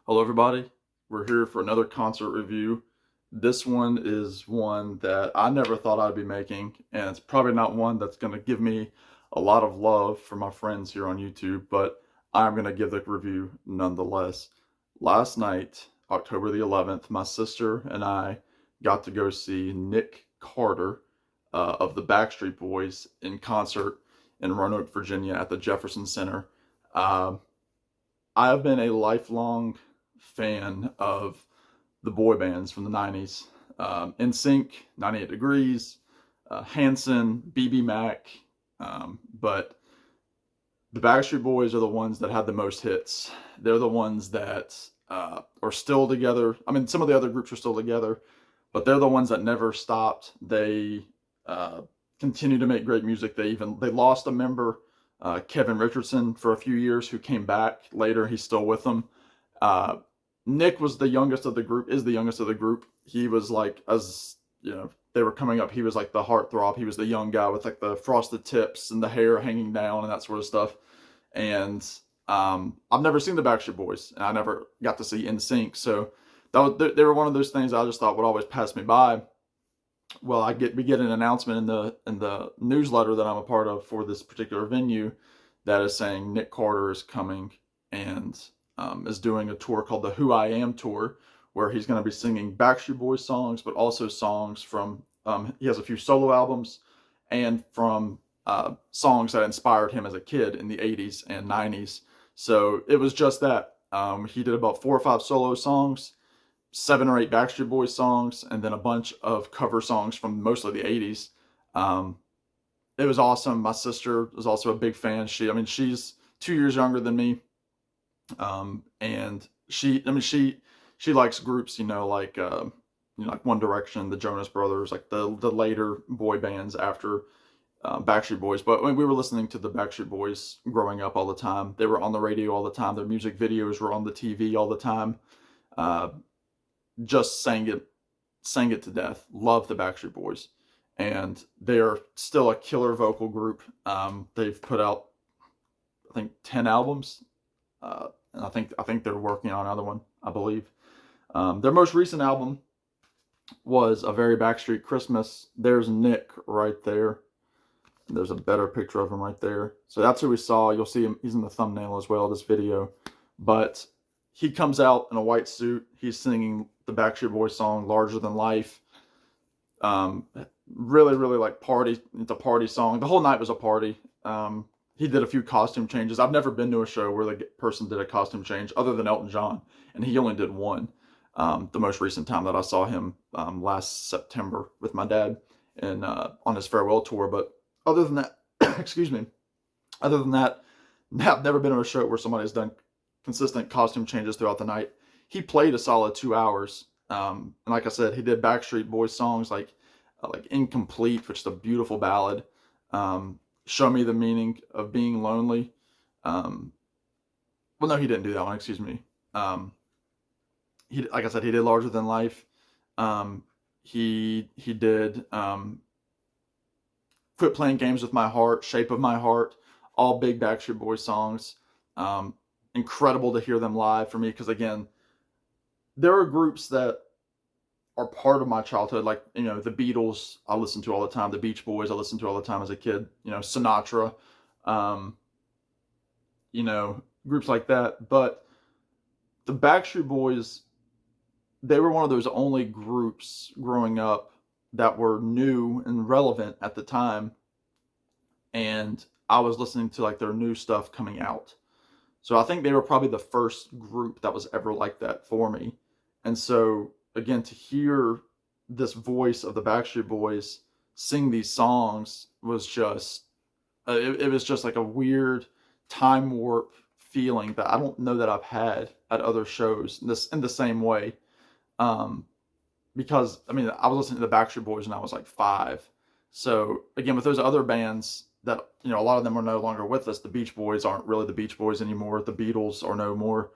Hello everybody, we're here for another concert review. This one is one that I never thought I'd be making, and it's probably not one that's going to give me a lot of love from my friends here on YouTube, but I'm going to give the review nonetheless. Last night, October the 11th, my sister and I got to go see Nick Carter of the Backstreet Boys in concert in Roanoke, Virginia at the Jefferson Center. Um, I have been a lifelong fan of the boy bands from the 90s. NSYNC, 98 Degrees, Hanson, BB Mac. But the Backstreet Boys are the ones that had the most hits. They're the ones that are still together. I mean, some of the other groups are still together, but they're the ones that never stopped. They uh, continue to make great music. They lost a member, Kevin Richardson, for a few years, who came back later. He's still with them. Uh, Nick was the youngest of the group. Is the youngest of the group. He was like, as you know, they were coming up. He was like the heartthrob. He was the young guy with like the frosted tips and the hair hanging down and that sort of stuff. And I've never seen the Backstreet Boys, and I never got to see NSYNC. So they were one of those things I just thought would always pass me by. Well, we get an announcement in the newsletter that I'm a part of for this particular venue that is saying Nick Carter is coming and is doing a tour called the Who I Am Tour, where he's going to be singing Backstreet Boys songs, but also songs from he has a few solo albums and from songs that inspired him as a kid in the 80s and 90s. So it was just that. He did about 4 or 5 solo songs, 7 or 8 Backstreet Boys songs, and then a bunch of cover songs from mostly the 80s. Um, it was awesome. My sister was also a big fan. She's 2 years younger than me, and she likes groups, like One Direction, the Jonas Brothers, like the later boy bands after Backstreet Boys. But when we were listening to the Backstreet Boys growing up all the time, they were on the radio all the time. Their music videos were on the TV all the time. Uh, just sang it to death. Love the Backstreet Boys, and they are still a killer vocal group. They've put out, I think, 10 albums, and I think they're working on another one, I believe. Their most recent album was A Very Backstreet Christmas. There's Nick right there. There's a better picture of him right there. So that's who we saw. You'll see him. He's in the thumbnail as well of this video. But he comes out in a white suit. He's singing the Backstreet Boys song "Larger Than Life." Really, really like party. It's a party song. The whole night was a party. He did a few costume changes. I've never been to a show where the person did a costume change other than Elton John, and he only did one. The most recent time that I saw him last September with my dad and on his farewell tour. But other than that, excuse me. Other than that, I've never been to a show where somebody has done consistent costume changes throughout the night. He played a solid 2 hours. And like I said, he did Backstreet Boys songs like Incomplete, which is a beautiful ballad. Show Me the Meaning of Being Lonely. Well, no, he didn't do that one. Excuse me. Like I said, he did Larger Than Life. He did Quit Playing Games with My Heart, Shape of My Heart, all big Backstreet Boys songs. Incredible to hear them live for me because, again, there are groups that are part of my childhood, like, the Beatles I listened to all the time, the Beach Boys I listened to all the time as a kid, Sinatra, um, groups like that. But the Backstreet Boys, they were one of those only groups growing up that were new and relevant at the time, and I was listening to like their new stuff coming out. So I think they were probably the first group that was ever like that for me. And so again, to hear this voice of the Backstreet Boys sing these songs was just it was just like a weird time warp feeling that I don't know that I've had at other shows in the same way. Um, because I was listening to the Backstreet Boys when I was like 5. So again, with those other bands that a lot of them are no longer with us. The Beach Boys aren't really the Beach Boys anymore. The Beatles are no more.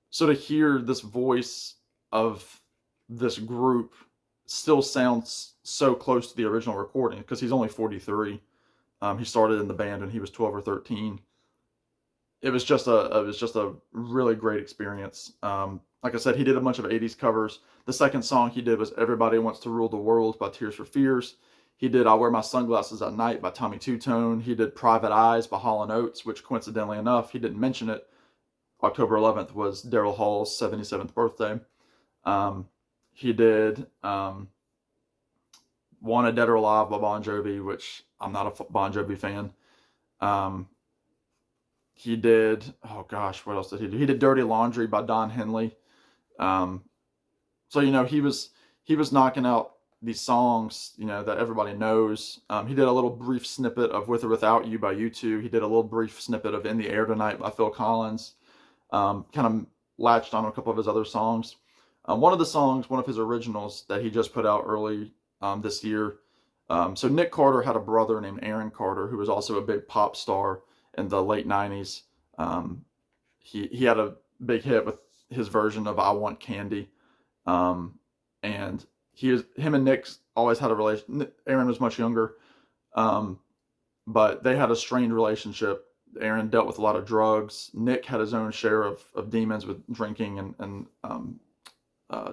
So to hear this voice of this group still sounds so close to the original recording because he's only 43. He started in the band when he was 12 or 13. it was just a really great experience. Like I said, he did a bunch of 80s covers. The second song he did was Everybody Wants to Rule the World by Tears for Fears. He did I Wear My Sunglasses at Night by Tommy Two Tone. He did Private Eyes by Hall & Oates, which coincidentally enough, he didn't mention it. October 11th was Daryl Hall's 77th birthday. He did Wanted Dead or Alive by Bon Jovi, which I'm not a Bon Jovi fan. He did, oh gosh, what else did he do? He did Dirty Laundry by Don Henley. Um, so he was knocking out these songs, that everybody knows. He did a little brief snippet of With or Without You by U2. He did a little brief snippet of In the Air Tonight by Phil Collins. Kind of latched on a couple of his other songs. One of the songs, one of his originals that he just put out early this year. So Nick Carter had a brother named Aaron Carter who was also a big pop star in the late 90s. He had a big hit with his version of I Want Candy. And him and Nick always had a relation. Aaron was much younger, but they had a strained relationship. Aaron dealt with a lot of drugs. Nick had his own share of demons with drinking and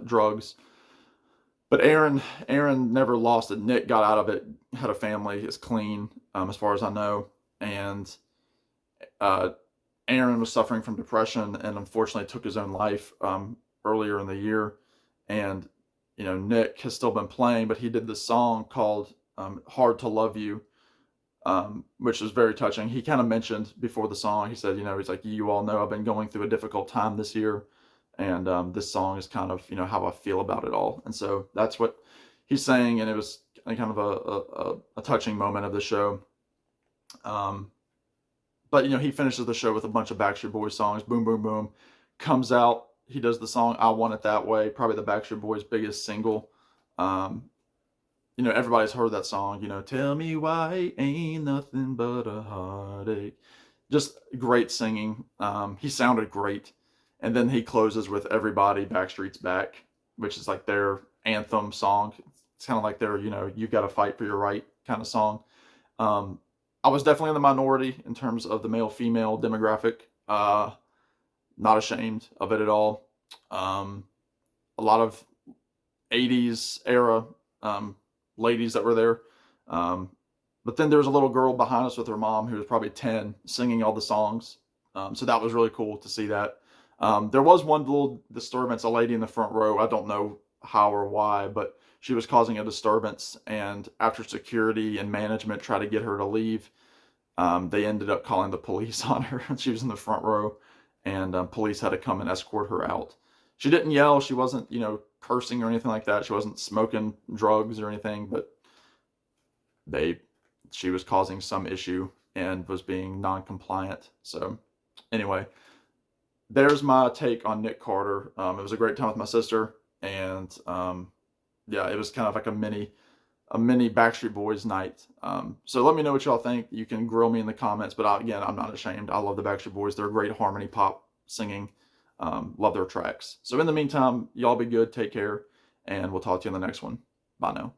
drugs. But Aaron never lost it. Nick got out of it, had a family, is clean, as far as I know. And Aaron was suffering from depression and unfortunately took his own life earlier in the year. And Nick has still been playing, but he did this song called Hard to Love You, which is very touching. He kind of mentioned before the song, he said, he's like, you all know I've been going through a difficult time this year. And this song is kind of, how I feel about it all. And so that's what he's saying. And it was kind of a touching moment of the show. But, he finishes the show with a bunch of Backstreet Boys songs. Boom, boom, boom. Comes out. He does the song I Want It That Way, probably the Backstreet Boys' biggest single. Everybody's heard that song. Tell me why it ain't nothing but a heartache. Just great singing. He sounded great. And then he closes with Everybody, Backstreet's Back, which is like their anthem song. It's kind of like their, you got to fight for your right kind of song. I was definitely in the minority in terms of the male-female demographic. Not ashamed of it at all. A lot of 80s era ladies that were there. But then there was a little girl behind us with her mom who was probably 10 singing all the songs. So that was really cool to see that. There was one little disturbance, a lady in the front row. I don't know how or why, but she was causing a disturbance. And after security and management tried to get her to leave, they ended up calling the police on her. She was in the front row, and police had to come and escort her out. She didn't yell. She wasn't, cursing or anything like that. She wasn't smoking drugs or anything, but she was causing some issue and was being non-compliant. So anyway, there's my take on Nick Carter. It was a great time with my sister, and yeah, it was kind of like a mini Backstreet Boys night. So let me know what y'all think. You can grill me in the comments, but again, I'm not ashamed. I love the Backstreet Boys. They're great harmony pop singing. Love their tracks. So in the meantime, y'all be good, take care, and we'll talk to you in the next one. Bye now.